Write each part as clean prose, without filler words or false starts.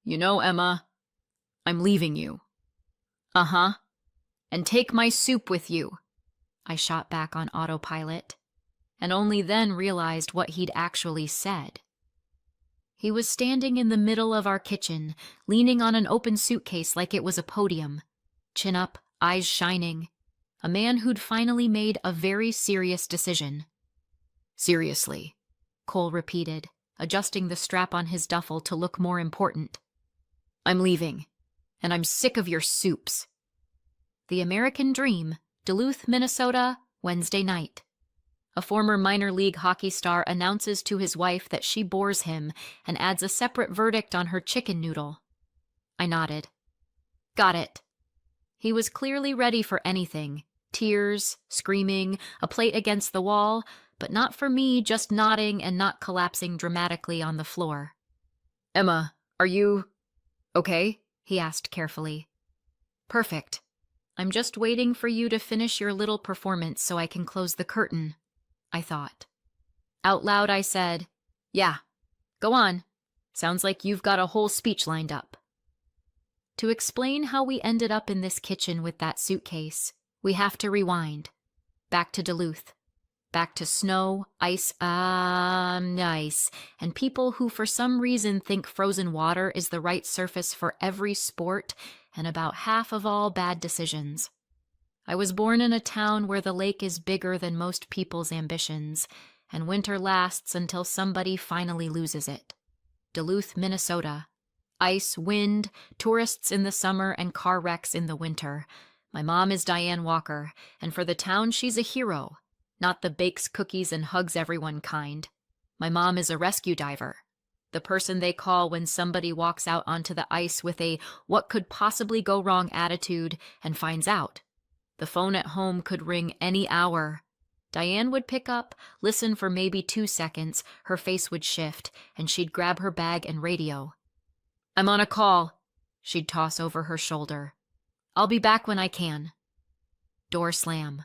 You know, Emma, I'm leaving you. Uh-huh. And take my soup with you. I shot back on autopilot, and only then realized what he'd actually said. He was standing in the middle of our kitchen, leaning on an open suitcase like it was a podium. Chin up, eyes shining. A man who'd finally made a very serious decision. Seriously, Cole repeated, adjusting the strap on his duffel to look more important. I'm leaving, and I'm sick of your soups. The American Dream, Duluth, Minnesota, Wednesday night. A former minor league hockey star announces to his wife that she bores him and adds a separate verdict on her chicken noodle. I nodded. Got it. He was clearly ready for anything. Tears, screaming, a plate against the wall, but not for me just nodding and not collapsing dramatically on the floor. Emma, are you okay? He asked carefully. Perfect. I'm just waiting for you to finish your little performance so I can close the curtain, I thought. Out loud I said, Yeah, go on. Sounds like you've got a whole speech lined up. To explain how we ended up in this kitchen with that suitcase, we have to rewind. Back to Duluth. Back to snow, ice, and people who for some reason think frozen water is the right surface for every sport and about half of all bad decisions. I was born in a town where the lake is bigger than most people's ambitions, and winter lasts until somebody finally loses it. Duluth, Minnesota. Ice, wind, tourists in the summer, and car wrecks in the winter. My mom is Diane Walker, and for the town she's a hero. Not the bakes cookies and hugs everyone kind. My mom is a rescue diver. The person they call when somebody walks out onto the ice with a what could possibly go wrong attitude and finds out. The phone at home could ring any hour. Diane would pick up, listen for maybe 2 seconds, her face would shift, and she'd grab her bag and radio. I'm on a call, she'd toss over her shoulder. I'll be back when I can. Door slam.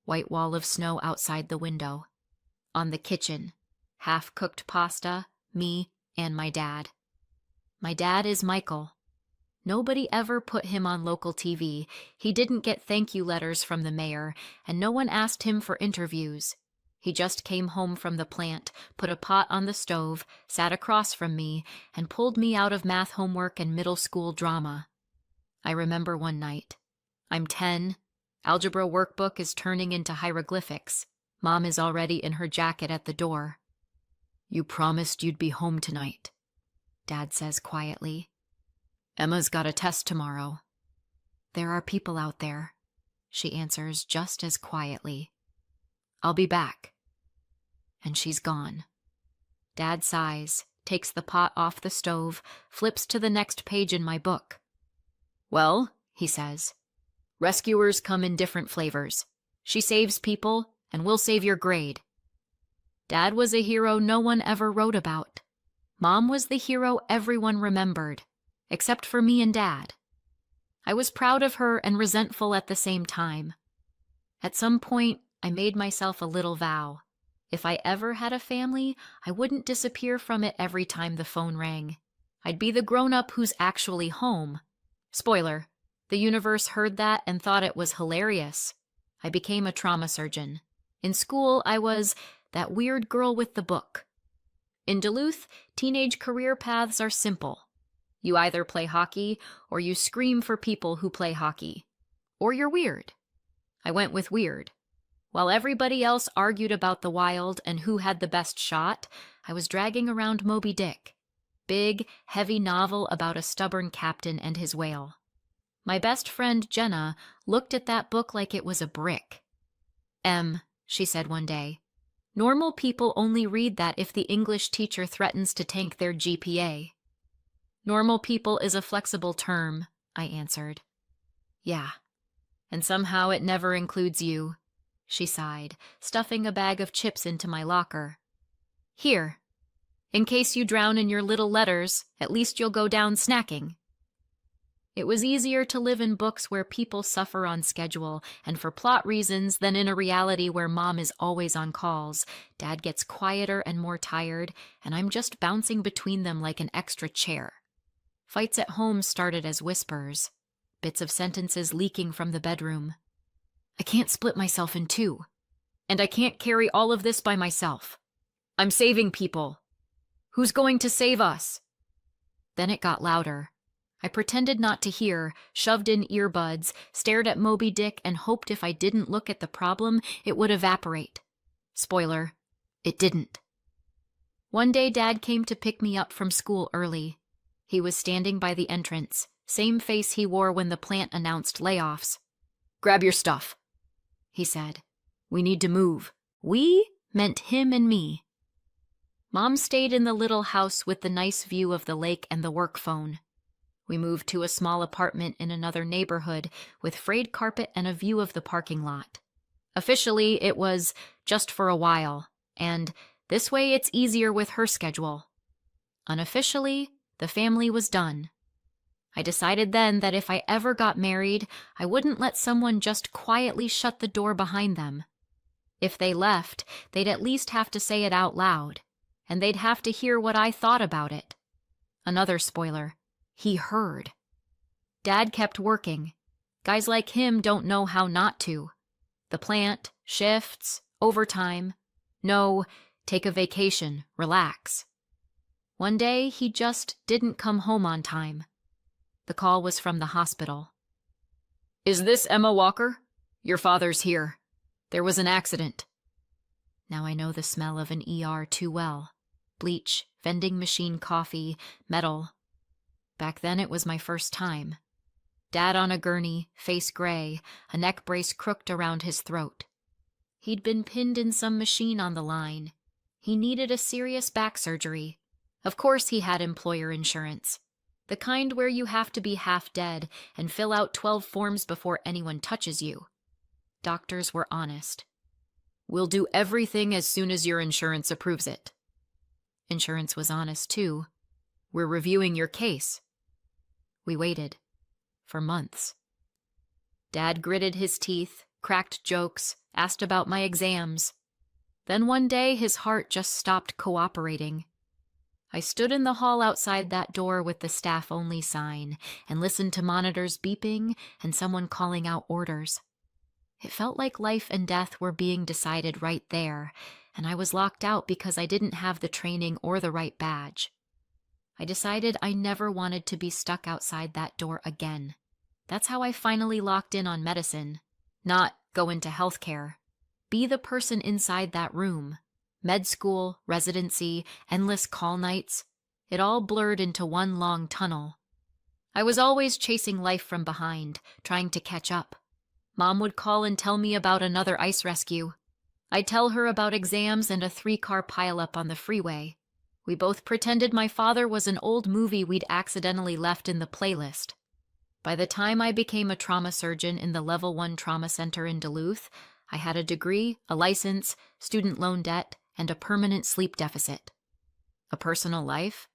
White wall of snow outside the window. On the kitchen, half-cooked pasta, me, and my dad. My dad is Michael. Nobody ever put him on local TV. He didn't get thank you letters from the mayor, and no one asked him for interviews. He just came home from the plant, put a pot on the stove, sat across from me, and pulled me out of math homework and middle school drama. I remember one night. I'm 10. Algebra workbook is turning into hieroglyphics. Mom is already in her jacket at the door. You promised you'd be home tonight, Dad says quietly. Emma's got a test tomorrow. There are people out there, she answers just as quietly. I'll be back. And she's gone. Dad sighs, takes the pot off the stove, flips to the next page in my book. Well, he says, rescuers come in different flavors. She saves people, and we'll save your grade. Dad was a hero no one ever wrote about. Mom was the hero everyone remembered, except for me and Dad. I was proud of her and resentful at the same time. At some point, I made myself a little vow. If I ever had a family, I wouldn't disappear from it every time the phone rang. I'd be the grown-up who's actually home. Spoiler, the universe heard that and thought it was hilarious. I became a trauma surgeon. In school, I was that weird girl with the book. In Duluth, teenage career paths are simple. You either play hockey, or you scream for people who play hockey. Or you're weird. I went with weird. While everybody else argued about the Wild and who had the best shot, I was dragging around Moby Dick. Big, heavy novel about a stubborn captain and his whale. My best friend, Jenna, looked at that book like it was a brick. She said one day, normal people only read that if the English teacher threatens to tank their GPA. Normal people is a flexible term, I answered. Yeah, and somehow it never includes you, she sighed, stuffing a bag of chips into my locker. Here, in case you drown in your little letters, at least you'll go down snacking. It was easier to live in books where people suffer on schedule and for plot reasons than in a reality where Mom is always on calls, Dad gets quieter and more tired, and I'm just bouncing between them like an extra chair. Fights at home started as whispers, bits of sentences leaking from the bedroom. I can't split myself in two, and I can't carry all of this by myself. I'm saving people. Who's going to save us? Then it got louder. I pretended not to hear, shoved in earbuds, stared at Moby Dick, and hoped if I didn't look at the problem, it would evaporate. Spoiler, it didn't. One day Dad came to pick me up from school early. He was standing by the entrance, same face he wore when the plant announced layoffs. "Grab your stuff," he said. "We need to move." We meant him and me. Mom stayed in the little house with the nice view of the lake and the work phone. We moved to a small apartment in another neighborhood with frayed carpet and a view of the parking lot. Officially, it was just for a while, and this way it's easier with her schedule. Unofficially, the family was done. I decided then that if I ever got married, I wouldn't let someone just quietly shut the door behind them. If they left, they'd at least have to say it out loud, and they'd have to hear what I thought about it. Another spoiler. He heard. Dad kept working. Guys like him don't know how not to. The plant, shifts, overtime. No, take a vacation, relax. One day, he just didn't come home on time. The call was from the hospital. "Is this Emma Walker? Your father's here. There was an accident." Now I know the smell of an ER too well. Bleach, vending machine coffee, metal. Back then it was my first time. Dad on a gurney, face gray, a neck brace crooked around his throat. He'd been pinned in some machine on the line. He needed a serious back surgery. Of course he had employer insurance. The kind where you have to be half dead and fill out 12 forms before anyone touches you. Doctors were honest. "We'll do everything as soon as your insurance approves it." Insurance was honest too. "We're reviewing your case." We waited. For months. Dad gritted his teeth, cracked jokes, asked about my exams. Then one day his heart just stopped cooperating. I stood in the hall outside that door with the staff-only sign and listened to monitors beeping and someone calling out orders. It felt like life and death were being decided right there, and I was locked out because I didn't have the training or the right badge. I decided I never wanted to be stuck outside that door again. That's how I finally locked in on medicine. Not go into healthcare. Be the person inside that room. Med school, residency, endless call nights. It all blurred into one long tunnel. I was always chasing life from behind, trying to catch up. Mom would call and tell me about another ice rescue. I'd tell her about exams and a 3-car pileup on the freeway. We both pretended my father was an old movie we'd accidentally left in the playlist. By the time I became a trauma surgeon in the Level 1 Trauma Center in Duluth, I had a degree, a license, student loan debt, and a permanent sleep deficit. A personal life?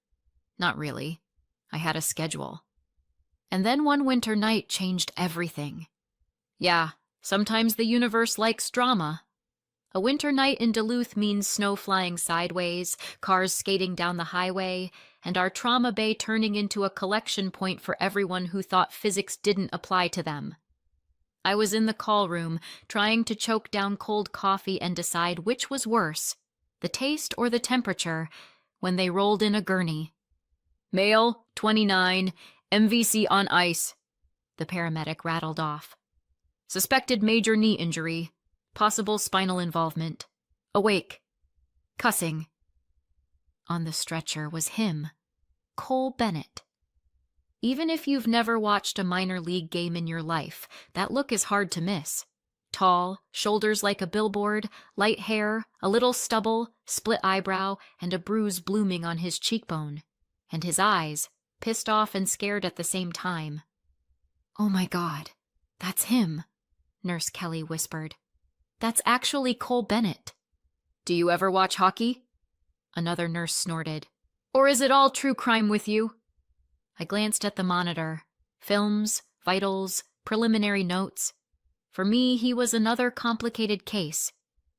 Not really. I had a schedule. And then one winter night changed everything. Yeah, sometimes the universe likes drama. A winter night in Duluth means snow flying sideways, cars skating down the highway, and our trauma bay turning into a collection point for everyone who thought physics didn't apply to them. I was in the call room, trying to choke down cold coffee and decide which was worse, the taste or the temperature, when they rolled in a gurney. "Male, 29, MVC on ice," the paramedic rattled off. "Suspected major knee injury. Possible spinal involvement. Awake. Cussing." On the stretcher was him, Cole Bennett. Even if you've never watched a minor league game in your life, that look is hard to miss. Tall, shoulders like a billboard, light hair, a little stubble, split eyebrow, and a bruise blooming on his cheekbone. And his eyes, pissed off and scared at the same time. "Oh my God, that's him," Nurse Kelly whispered. "That's actually Cole Bennett." "Do you ever watch hockey?" Another nurse snorted. "Or is it all true crime with you?" I glanced at the monitor. Films, vitals, preliminary notes. For me, he was another complicated case.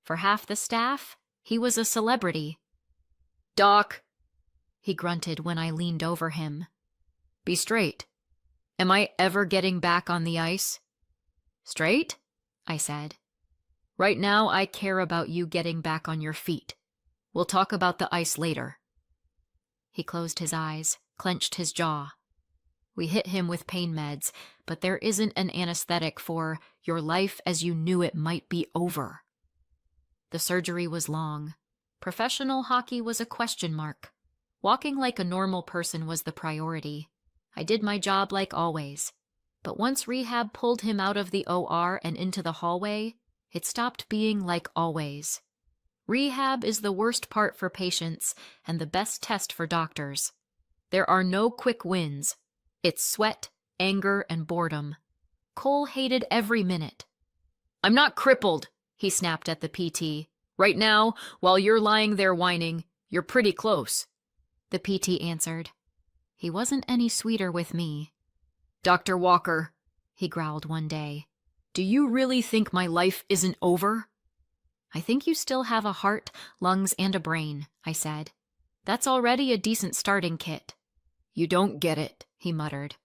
For half the staff, he was a celebrity. "Doc," he grunted when I leaned over him. Be straight. Am I ever getting back on the ice? Straight? I said. Right now, I care about you getting back on your feet. We'll talk about the ice later. He closed his eyes, clenched his jaw. We hit him with pain meds, but there isn't an anesthetic for your life as you knew it might be over. The surgery was long. Professional hockey was a question mark. Walking like a normal person was the priority. I did my job like always. But once rehab pulled him out of the OR and into the hallway, it stopped being like always. Rehab is the worst part for patients and the best test for doctors. There are no quick wins. It's sweat, anger, and boredom. Cole hated every minute. I'm not crippled, he snapped at the PT. Right now, while you're lying there whining, you're pretty close. The PT answered. He wasn't any sweeter with me. Dr. Walker, he growled one day, do you really think my life isn't over? I think you still have a heart, lungs, and a brain, I said. That's already a decent starting kit. You don't get it, he muttered.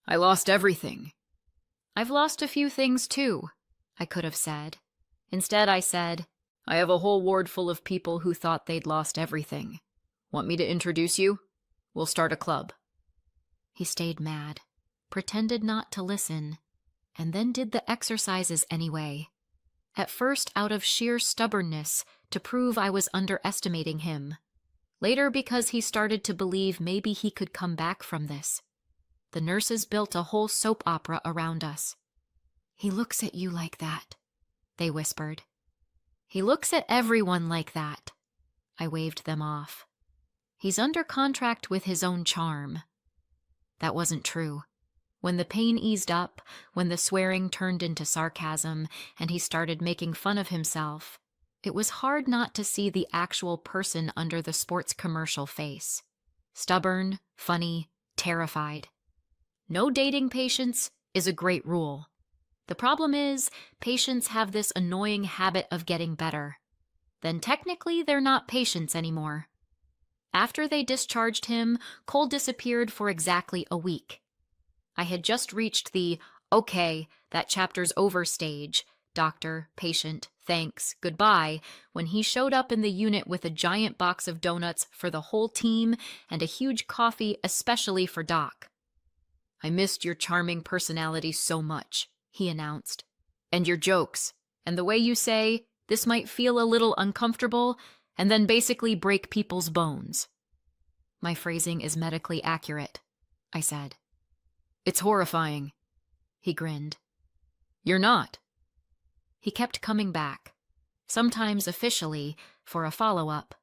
I lost everything. I've lost a few things too, I could have said. Instead, I said, I have a whole ward full of people who thought they'd lost everything. Want me to introduce you? We'll start a club. He stayed mad, pretended not to listen, and then did the exercises anyway. At first out of sheer stubbornness to prove I was underestimating him. Later because he started to believe maybe he could come back from this. The nurses built a whole soap opera around us. He looks at you like that, they whispered. He looks at everyone like that. I waved them off. He's under contract with his own charm. That wasn't true. When the pain eased up, when the swearing turned into sarcasm, and he started making fun of himself, it was hard not to see the actual person under the sports commercial face. Stubborn, funny, terrified. No dating patients is a great rule. The problem is, patients have this annoying habit of getting better. Then technically they're not patients anymore. After they discharged him, Cole disappeared for exactly a week. I had just reached the, okay, that chapter's over stage, doctor, patient, thanks, goodbye, when he showed up in the unit with a giant box of donuts for the whole team and a huge coffee especially for Doc. I missed your charming personality so much, he announced. And your jokes, and the way you say, this might feel a little uncomfortable, and then basically break people's bones. My phrasing is medically accurate, I said. It's horrifying, he grinned. You're not. He kept coming back, sometimes officially for a follow-up,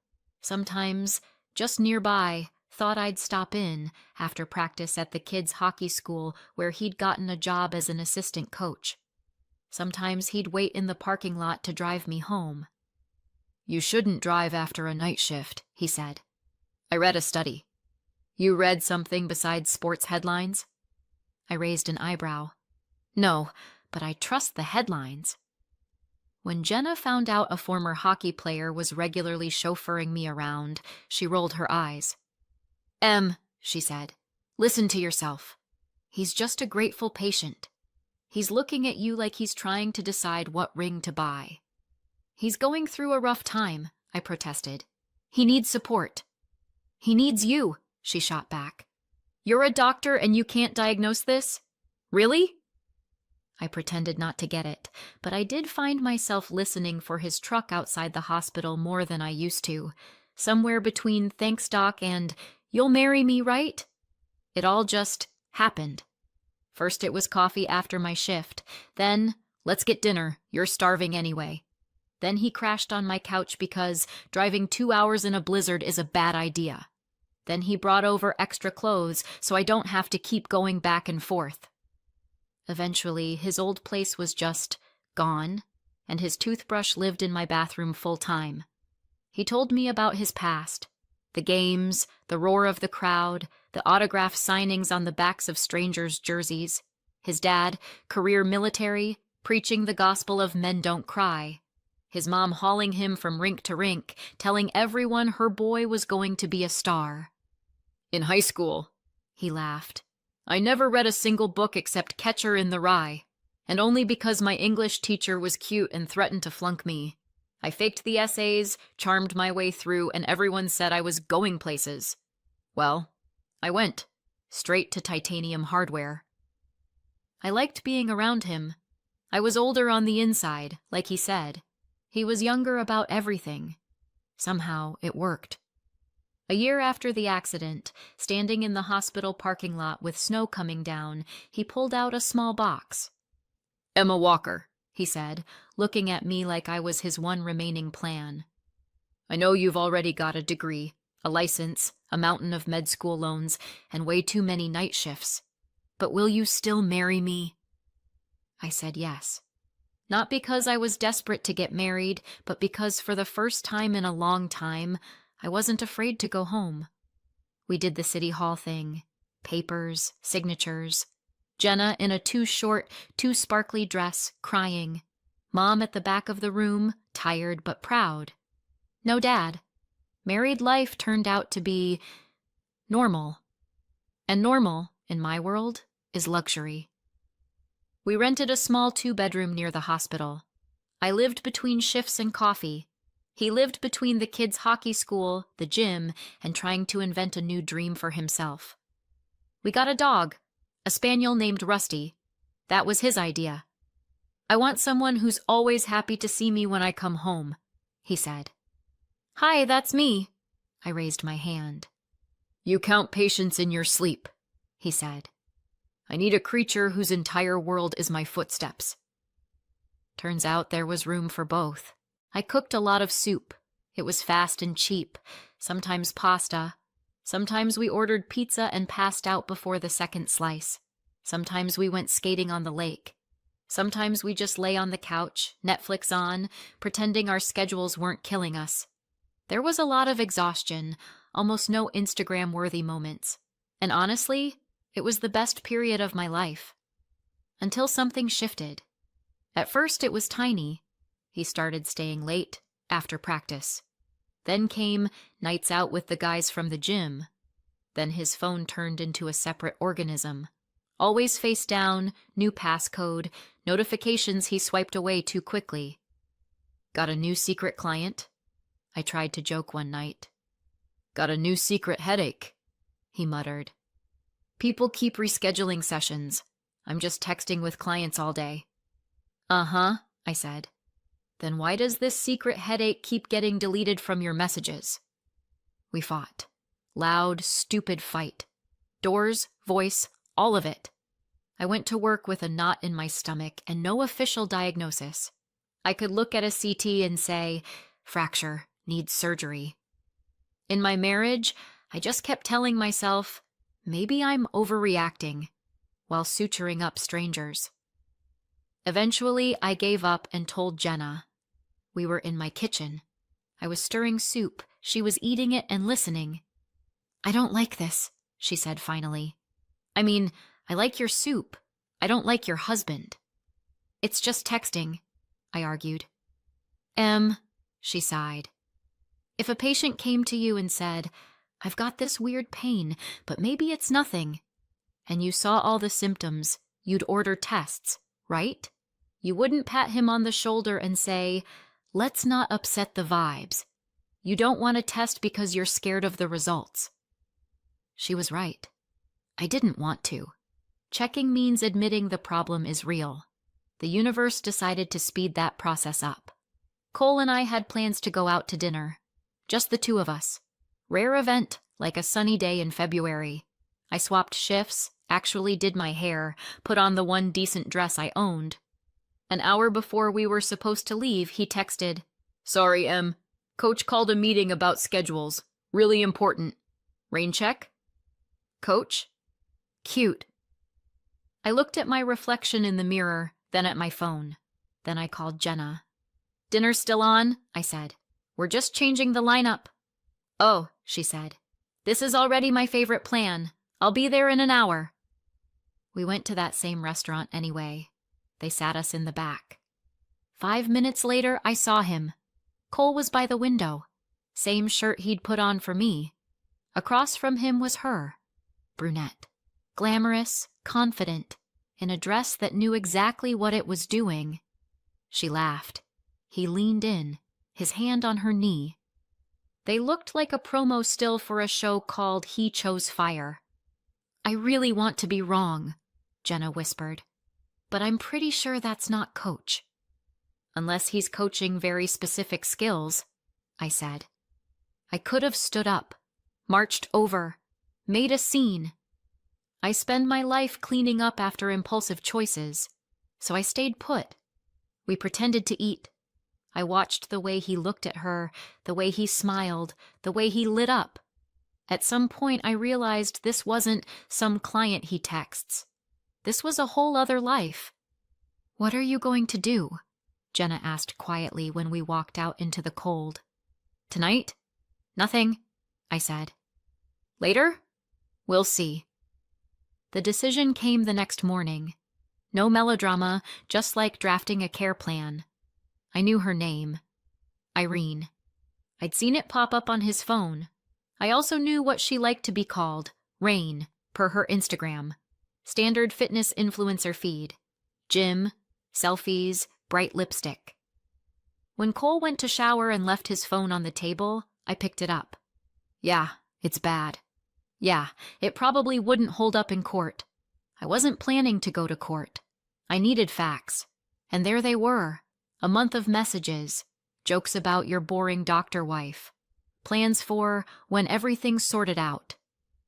sometimes just nearby, thought I'd stop in after practice at the kids' hockey school where he'd gotten a job as an assistant coach. Sometimes he'd wait in the parking lot to drive me home. You shouldn't drive after a night shift, he said. I read a study. You read something besides sports headlines? I raised an eyebrow. No, but I trust the headlines. When Jenna found out a former hockey player was regularly chauffeuring me around, she rolled her eyes. She said, listen to yourself. He's just a grateful patient. He's looking at you like he's trying to decide what ring to buy. He's going through a rough time, I protested. He needs support. He needs you, she shot back. You're a doctor and you can't diagnose this? Really? I pretended not to get it, but I did find myself listening for his truck outside the hospital more than I used to, somewhere between thanks doc and you'll marry me, right? It all just happened. First it was coffee after my shift, then let's get dinner, you're starving anyway. Then he crashed on my couch because driving 2 hours in a blizzard is a bad idea. Then he brought over extra clothes so I don't have to keep going back and forth. Eventually, his old place was just gone, and his toothbrush lived in my bathroom full time. He told me about his past, the games, the roar of the crowd, the autograph signings on the backs of strangers' jerseys, his dad, career military, preaching the gospel of men don't cry, his mom hauling him from rink to rink, telling everyone her boy was going to be a star. In high school, he laughed, I never read a single book except Catcher in the Rye, and only because my English teacher was cute and threatened to flunk me. I faked the essays, charmed my way through, and everyone said I was going places. Well, I went, straight to Titanium Hardware. I liked being around him. I was older on the inside, like he said. He was younger about everything. Somehow, it worked. A year after the accident, standing in the hospital parking lot with snow coming down, he pulled out a small box. "Emma Walker," he said, looking at me like I was his one remaining plan. "I know you've already got a degree, a license, a mountain of med school loans, and way too many night shifts. But will you still marry me?" I said yes. Not because I was desperate to get married, but because for the first time in a long time, I wasn't afraid to go home. We did the city hall thing. Papers, signatures. Jenna in a too short, too sparkly dress, crying. Mom at the back of the room, tired but proud. No dad. Married life turned out to be normal. And normal, in my world, is luxury. We rented a small 2-bedroom near the hospital. I lived between shifts and coffee. He lived between the kids' hockey school, the gym, and trying to invent a new dream for himself. We got a dog, a spaniel named Rusty. That was his idea. "I want someone who's always happy to see me when I come home," he said. "Hi, that's me." I raised my hand. "You count patients in your sleep," he said. "I need a creature whose entire world is my footsteps." Turns out there was room for both. I cooked a lot of soup. It was fast and cheap, sometimes pasta. Sometimes we ordered pizza and passed out before the second slice. Sometimes we went skating on the lake. Sometimes we just lay on the couch, Netflix on, pretending our schedules weren't killing us. There was a lot of exhaustion, almost no Instagram-worthy moments. And honestly, it was the best period of my life. Until something shifted. At first it was tiny. He started staying late, after practice. Then came nights out with the guys from the gym. Then his phone turned into a separate organism. Always face down, new passcode, notifications he swiped away too quickly. "Got a new secret client?" I tried to joke one night. "Got a new secret headache," he muttered. "People keep rescheduling sessions. I'm just texting with clients all day." "Uh-huh," I said. "Then why does this secret headache keep getting deleted from your messages?" We fought. Loud, stupid fight. Doors, voice, all of it. I went to work with a knot in my stomach and no official diagnosis. I could look at a CT and say, fracture, needs surgery. In my marriage, I just kept telling myself, maybe I'm overreacting, while suturing up strangers. Eventually, I gave up and told Jenna. We were in my kitchen. I was stirring soup. She was eating it and listening. "I don't like this," she said finally. "I mean, I like your soup. I don't like your husband." "It's just texting," I argued. She sighed. "If a patient came to you and said, 'I've got this weird pain, but maybe it's nothing,' and you saw all the symptoms, you'd order tests, right? You wouldn't pat him on the shoulder and say, 'Let's not upset the vibes.' You don't want to test because you're scared of the results." She was right. I didn't want to. Checking means admitting the problem is real. The universe decided to speed that process up. Cole and I had plans to go out to dinner. Just the two of us. Rare event, like a sunny day in February. I swapped shifts, actually did my hair, put on the one decent dress I owned. An hour before we were supposed to leave, he texted, "Sorry, Em. Coach called a meeting about schedules. Really important. Rain check?" "Coach?" "Cute." I looked at my reflection in the mirror, then at my phone. Then I called Jenna. "Dinner's still on?" I said. "We're just changing the lineup." "Oh," she said. "This is already my favorite plan. I'll be there in an hour." We went to that same restaurant anyway. They sat us in the back. 5 minutes later, I saw him. Cole was by the window. Same shirt he'd put on for me. Across from him was her. Brunette. Glamorous, confident, in a dress that knew exactly what it was doing. She laughed. He leaned in, his hand on her knee. They looked like a promo still for a show called He Chose Fire. "I really want to be wrong," Jenna whispered, "but I'm pretty sure that's not Coach." "Unless he's coaching very specific skills," I said. I could have stood up, marched over, made a scene. I spend my life cleaning up after impulsive choices, so I stayed put. We pretended to eat. I watched the way he looked at her, the way he smiled, the way he lit up. At some point I realized this wasn't some client he texts. This was a whole other life. "What are you going to do?" Jenna asked quietly when we walked out into the cold. "Tonight? Nothing," I said. "Later? We'll see." The decision came the next morning. No melodrama, just like drafting a care plan. I knew her name. Irene. I'd seen it pop up on his phone. I also knew what she liked to be called, Rain, per her Instagram. Standard fitness influencer feed. Gym, selfies, bright lipstick. When Cole went to shower and left his phone on the table, I picked it up. Yeah, it's bad. Yeah, it probably wouldn't hold up in court. I wasn't planning to go to court. I needed facts. And there they were. A month of messages. Jokes about your boring doctor wife. Plans for when everything's sorted out.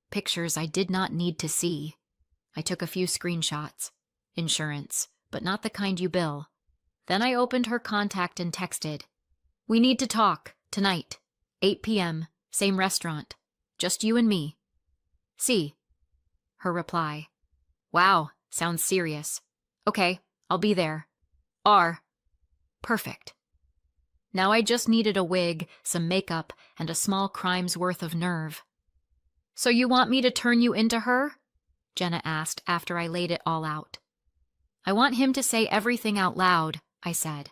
Pictures I did not need to see. I took a few screenshots. Insurance, but not the kind you bill. Then I opened her contact and texted. "We need to talk, tonight. 8 p.m., same restaurant. Just you and me." "See." Her reply. "Wow, sounds serious. Okay, I'll be there. R." Perfect. Now I just needed a wig, some makeup, and a small crime's worth of nerve. "So you want me to turn you into her?" Jenna asked after I laid it all out. "I want him to say everything out loud," I said.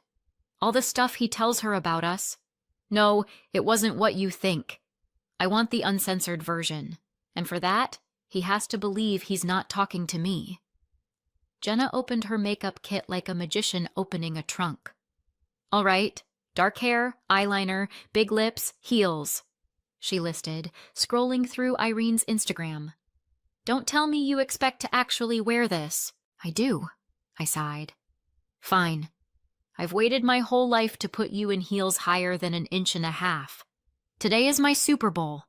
"All the stuff he tells her about us. No, it wasn't what you think. I want the uncensored version. And for that, he has to believe he's not talking to me." Jenna opened her makeup kit like a magician opening a trunk. "All right, dark hair, eyeliner, big lips, heels," she listed, scrolling through Irene's Instagram. "Don't tell me you expect to actually wear this." "I do," I sighed. "Fine. I've waited my whole life to put you in heels higher than 1.5 inches. Today is my Super Bowl."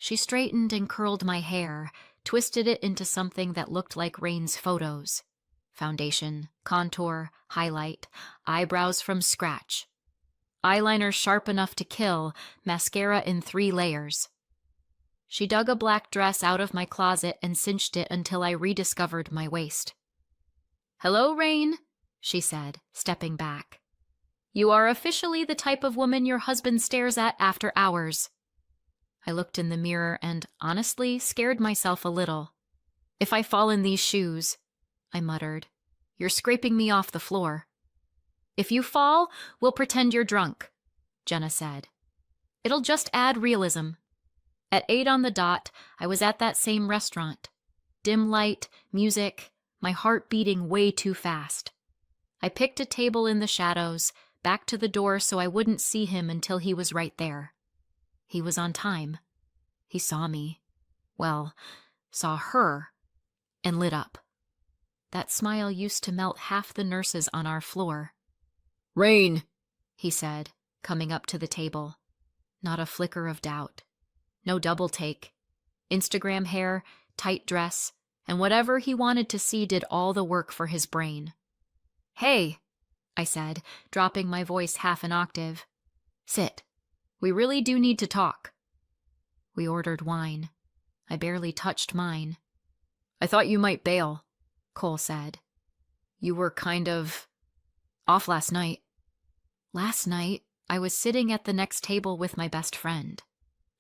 She straightened and curled my hair, twisted it into something that looked like Rain's photos. Foundation, contour, highlight, eyebrows from scratch. Eyeliner sharp enough to kill, mascara in 3 layers. She dug a black dress out of my closet and cinched it until I rediscovered my waist. "Hello, Rain," she said, stepping back. "You are officially the type of woman your husband stares at after hours." I looked in the mirror and, honestly, scared myself a little. "If I fall in these shoes," I muttered, "you're scraping me off the floor." "If you fall, we'll pretend you're drunk," Jenna said. "It'll just add realism." At 8 on the dot, I was at that same restaurant. Dim light, music, my heart beating way too fast. I picked a table in the shadows, back to the door so I wouldn't see him until he was right there. He was on time. He saw me. Well, saw her, and lit up. That smile used to melt half the nurses on our floor. "Rain," he said, coming up to the table. Not a flicker of doubt. No double take. Instagram hair, tight dress, and whatever he wanted to see did all the work for his brain. "Hey," I said, dropping my voice half an octave. "Sit. We really do need to talk." We ordered wine. I barely touched mine. "I thought you might bail," Cole said. "You were kind of off last night." Last night, I was sitting at the next table with my best friend.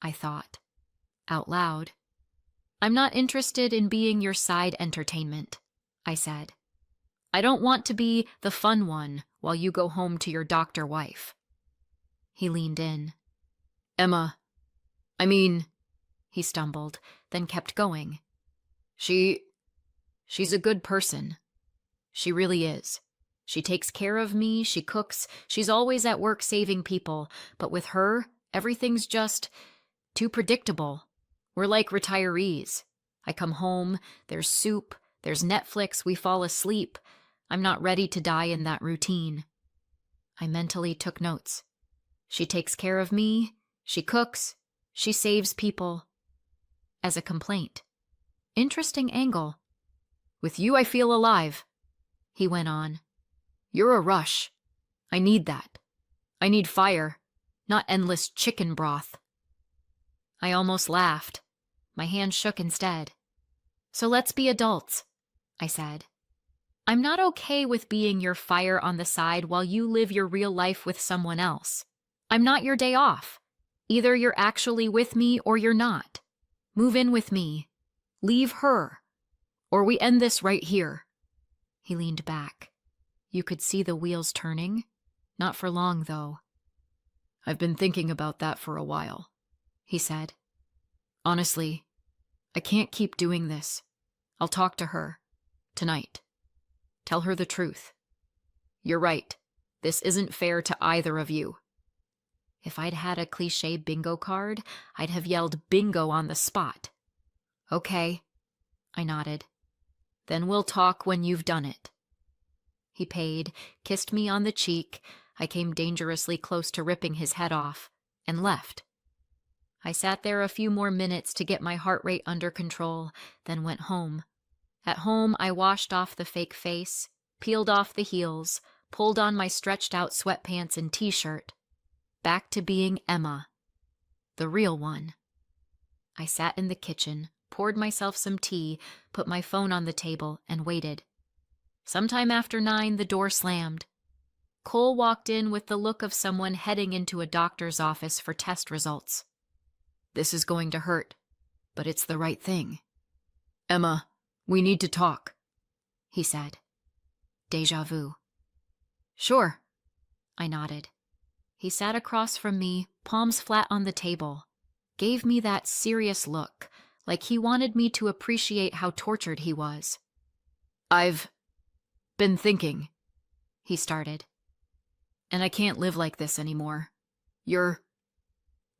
I thought. Out loud. "I'm not interested in being your side entertainment," I said. "I don't want to be the fun one while you go home to your doctor wife." He leaned in. "Emma, he stumbled, then kept going. She's a good person. She really is. She takes care of me, she cooks, she's always at work saving people, but with her, everything's just too predictable. We're like retirees. I come home, there's soup, there's Netflix, we fall asleep. I'm not ready to die in that routine. I mentally took notes. She takes care of me, she cooks, she saves people. As a complaint. Interesting angle. With you, I feel alive, he went on. You're a rush. I need that. I need fire, not endless chicken broth. I almost laughed. My hand shook instead. So let's be adults, I said. I'm not okay with being your fire on the side while you live your real life with someone else. I'm not your day off. Either you're actually with me or you're not. Move in with me. Leave her. Or we end this right here. He leaned back. You could see the wheels turning. Not for long, though. I've been thinking about that for a while, he said. Honestly, I can't keep doing this. I'll talk to her. Tonight. Tell her the truth. You're right. This isn't fair to either of you. If I'd had a cliché bingo card, I'd have yelled bingo on the spot. Okay, I nodded. Then we'll talk when you've done it. He paid, kissed me on the cheek, I came dangerously close to ripping his head off, and left. I sat there a few more minutes to get my heart rate under control, then went home. At home, I washed off the fake face, peeled off the heels, pulled on my stretched-out sweatpants and t-shirt. Back to being Emma. The real one. I sat in the kitchen, poured myself some tea, put my phone on the table, and waited. Sometime after 9, the door slammed. Cole walked in with the look of someone heading into a doctor's office for test results. This is going to hurt, but it's the right thing. Emma, we need to talk, he said. Déjà vu. Sure, I nodded. He sat across from me, palms flat on the table, gave me that serious look, like he wanted me to appreciate how tortured he was. I've been thinking, he started, and I can't live like this anymore. You're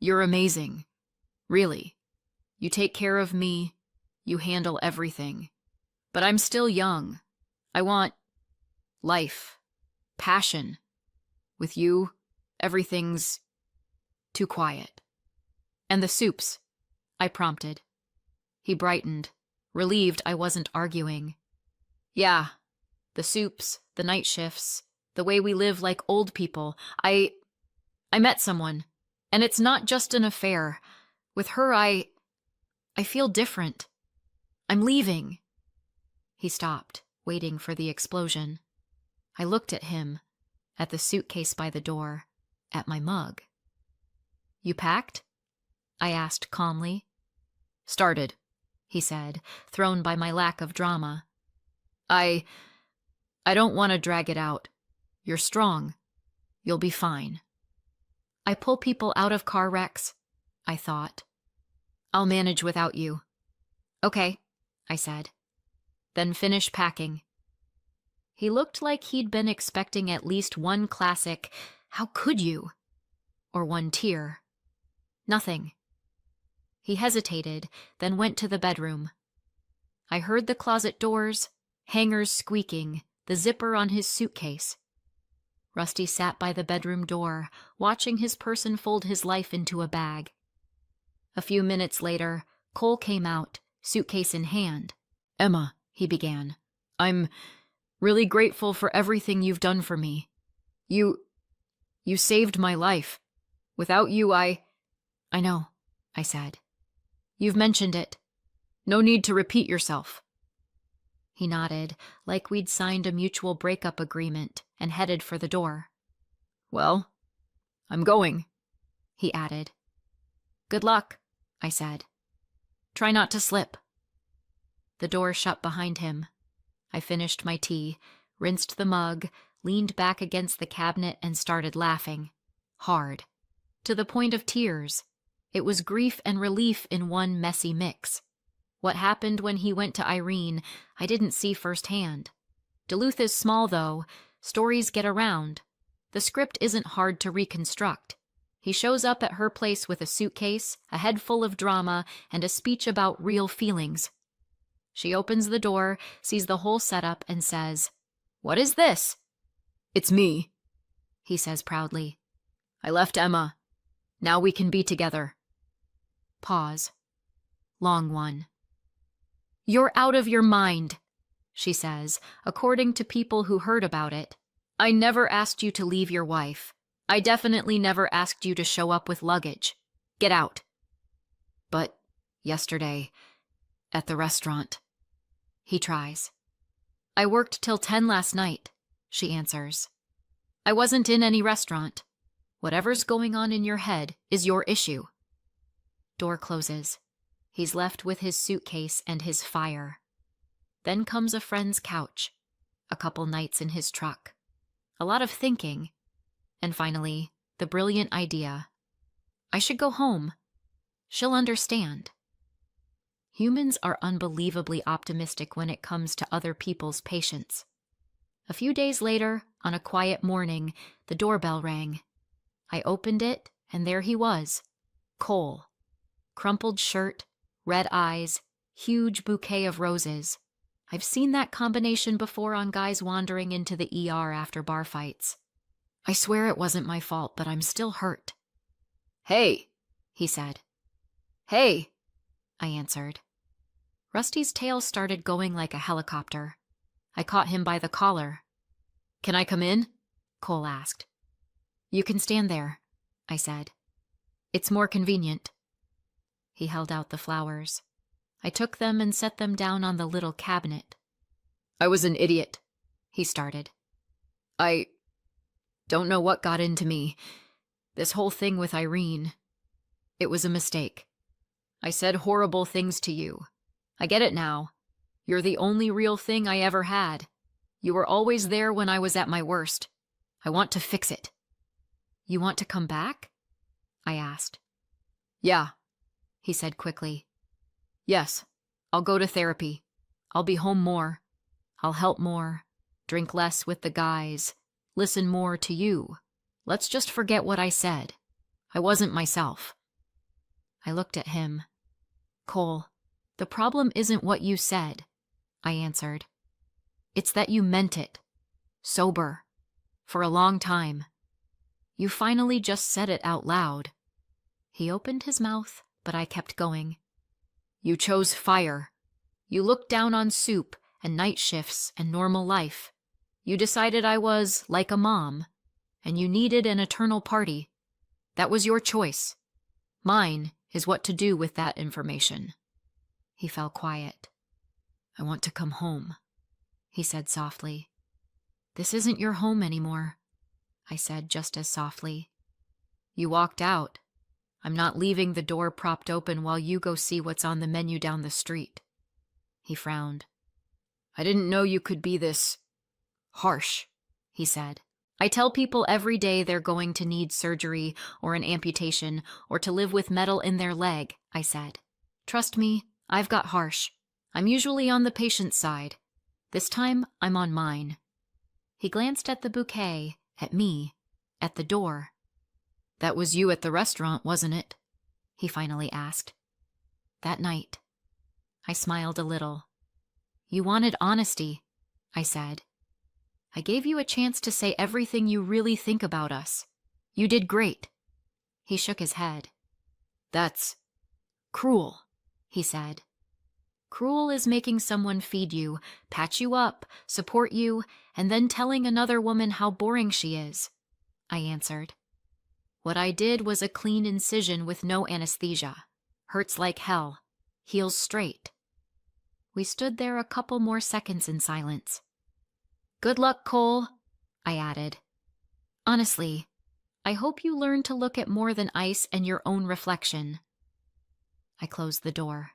amazing. Really. You take care of me, you handle everything. But I'm still young. I want life, passion. With you, everything's too quiet. And the soups, I prompted. He brightened, relieved I wasn't arguing. Yeah, the soups, the night shifts, the way we live like old people. I met someone, and it's not just an affair. With her, I feel different. I'm leaving. He stopped, waiting for the explosion. I looked at him, at the suitcase by the door, at my mug. You packed? I asked calmly. Started, he said, thrown by my lack of drama. I don't want to drag it out. You're strong. You'll be fine. I pull people out of car wrecks, I thought. I'll manage without you. Okay, I said. Then finish packing. He looked like he'd been expecting at least one classic, "How could you?" or one tear. Nothing. He hesitated, then went to the bedroom. I heard the closet doors, hangers squeaking, the zipper on his suitcase. Rusty sat by the bedroom door, watching his person fold his life into a bag. A few minutes later, Cole came out, suitcase in hand. Emma, he began, I'm really grateful for everything you've done for me. You saved my life. Without you, I know, I said. You've mentioned it. No need to repeat yourself. He nodded, like we'd signed a mutual breakup agreement, and headed for the door. Well, I'm going, he added. Good luck, I said. Try not to slip. The door shut behind him. I finished my tea, rinsed the mug, leaned back against the cabinet and started laughing. Hard. To the point of tears. It was grief and relief in one messy mix. What happened when he went to Irene, I didn't see firsthand. Duluth is small, though. Stories get around. The script isn't hard to reconstruct. He shows up at her place with a suitcase, a head full of drama, and a speech about real feelings. She opens the door, sees the whole setup, and says, "What is this?" "It's me," he says proudly. "I left Emma. Now we can be together." Pause. Long one. "You're out of your mind," she says, according to people who heard about it. "I never asked you to leave your wife. I definitely never asked you to show up with luggage. Get out." "But yesterday, at the restaurant," he tries. "I worked till 10 last night," she answers. "I wasn't in any restaurant. Whatever's going on in your head is your issue." Door closes. He's left with his suitcase and his fire. Then comes a friend's couch, a couple nights in his truck, a lot of thinking, and finally, the brilliant idea. I should go home. She'll understand. Humans are unbelievably optimistic when it comes to other people's patience. A few days later, on a quiet morning, the doorbell rang. I opened it, and there he was, Cole. Crumpled shirt, red eyes, huge bouquet of roses. I've seen that combination before on guys wandering into the ER after bar fights. I swear it wasn't my fault, but I'm still hurt. "Hey," he said. "Hey," I answered. Rusty's tail started going like a helicopter. I caught him by the collar. "Can I come in?" Cole asked. "You can stand there," I said. "It's more convenient." He held out the flowers. I took them and set them down on the little cabinet. "I was an idiot," he started. "I don't know what got into me. This whole thing with Irene. It was a mistake. I said horrible things to you. I get it now. You're the only real thing I ever had. You were always there when I was at my worst. I want to fix it." "You want to come back?" I asked. "Yeah," he said quickly. "Yes, I'll go to therapy. I'll be home more. I'll help more, drink less with the guys, listen more to you. Let's just forget what I said. I wasn't myself." I looked at him. "Cole, the problem isn't what you said," I answered. "It's that you meant it. Sober. For a long time. You finally just said it out loud." He opened his mouth, but I kept going. "You chose fire. You looked down on soup and night shifts and normal life. You decided I was like a mom, and you needed an eternal party. That was your choice. Mine is what to do with that information." He fell quiet. "I want to come home," he said softly. "This isn't your home anymore," I said just as softly. "You walked out. I'm not leaving the door propped open while you go see what's on the menu down the street." He frowned. "I didn't know you could be this harsh," he said. "I tell people every day they're going to need surgery or an amputation or to live with metal in their leg," I said. "Trust me, I've got harsh. I'm usually on the patient's side. This time, I'm on mine." He glanced at the bouquet, at me, at the door. "That was you at the restaurant, wasn't it?" he finally asked. "That night." I smiled a little. "You wanted honesty," I said. "I gave you a chance to say everything you really think about us. You did great." He shook his head. "That's cruel," he said. "Cruel is making someone feed you, patch you up, support you, and then telling another woman how boring she is," I answered. "What I did was a clean incision with no anesthesia. Hurts like hell. Heals straight." We stood there a couple more seconds in silence. "Good luck, Cole," I added. "Honestly, I hope you learn to look at more than ice and your own reflection." I closed the door.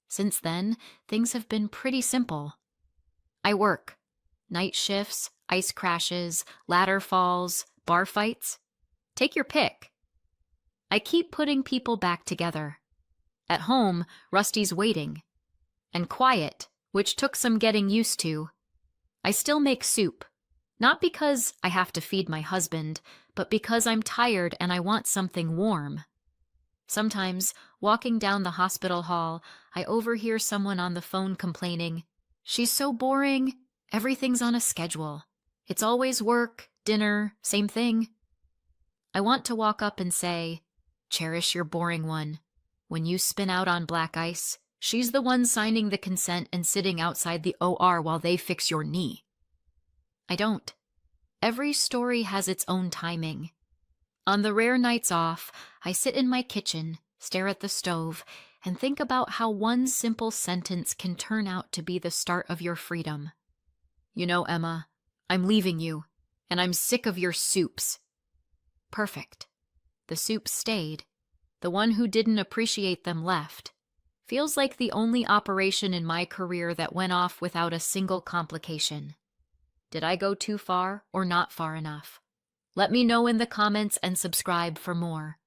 Since then, things have been pretty simple. I work. Night shifts, ice crashes, ladder falls, bar fights. Take your pick. I keep putting people back together. At home, Rusty's waiting. And quiet, which took some getting used to. I still make soup, not because I have to feed my husband, but because I'm tired and I want something warm. Sometimes, walking down the hospital hall, I overhear someone on the phone complaining, "She's so boring. Everything's on a schedule. It's always work, dinner, same thing." I want to walk up and say, "Cherish your boring one. When you spin out on black ice, she's the one signing the consent and sitting outside the OR while they fix your knee." I don't. Every story has its own timing. On the rare nights off, I sit in my kitchen, stare at the stove, and think about how one simple sentence can turn out to be the start of your freedom. "You know, Emma, I'm leaving you, and I'm sick of your soups." Perfect. The soups stayed. The one who didn't appreciate them left. Feels like the only operation in my career that went off without a single complication. Did I go too far or not far enough? Let me know in the comments and subscribe for more.